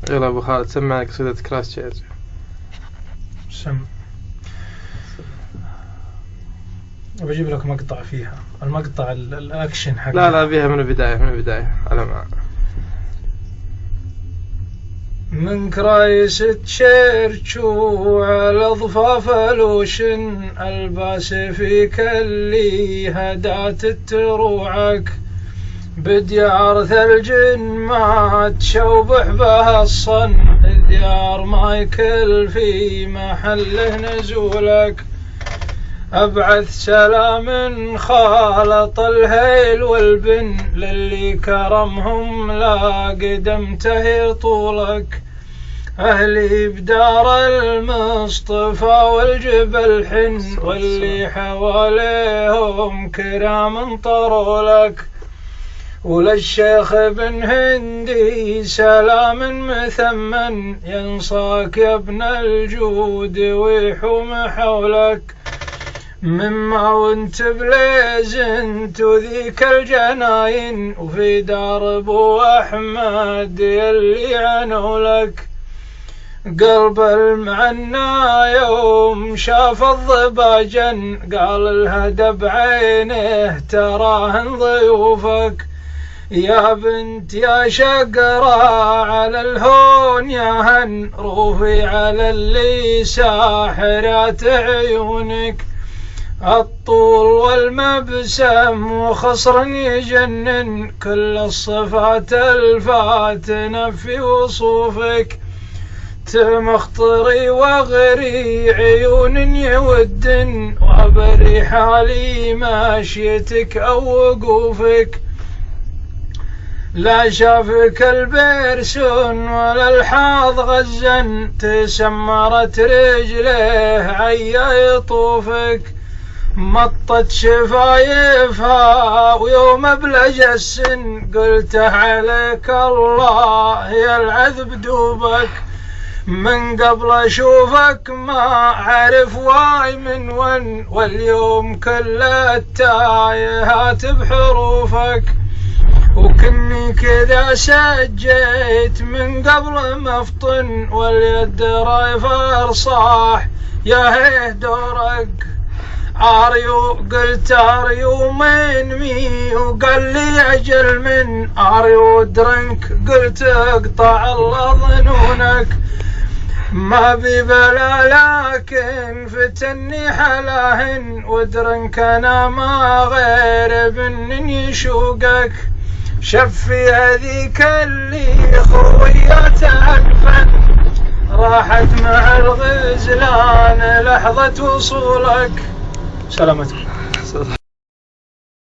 يلا أبو خالد سمعنا قصيدة كرايستشيرش. سم. بجيب لك مقطع فيها، المقطع الأكشن حق. لا بيها من البداية على ما من كرايستشيرش وعلى ضفاف لوشن الباس فيك اللي هدات تروعك بديار ثلج ما تشوبح بها الصن ديار مايكل في محله نزولك أبعث سلام خالط الهيل والبن للي كرمهم لا قدمته طولك أهلي بدار المصطفى والجبل حن واللي حواليهم كرام طرولك وللشيخ بن هندي سلام مثمن ينصاك يا ابن الجود ويحوم حولك مما وانت بليزنت وذيك الجناين وفي دار ابو احمد يلي عنوا لك قلب المعنى يوم شاف الضباجا قال الهدى بعينه تراهن ضيوفك يا بنت يا شقرة على الهون يا هن روفي على اللي ساحرات عيونك الطول والمبسم وخصر يجنن كل الصفات الفاتنة في وصوفك تمخطري وغري عيون يودن وابري حالي ماشيتك او وقوفك لا شافك البرسون ولا الحاض غزن تسمرت رجله عيا يطوفك مطت شفايفها ويوم بلج السن قلته عليك الله يلعذ بدوبك من قبل اشوفك ما عرف واي من ون واليوم كل التايهات بحروفك وكني كذا سجيت من قبل ما افطن واليد رايفر صاح يا هيه دورك عاريو قلت عاريو من مي وقال لي اجل من عاريو درنك قلت اقطع الله ظنونك ما ببلا لكن فتني حلاهن ودرنك انا ما غير بن يشوقك شفي هذيك اللي خويات الفن راحت مع الغزلان لحظة وصولك. سلامتك.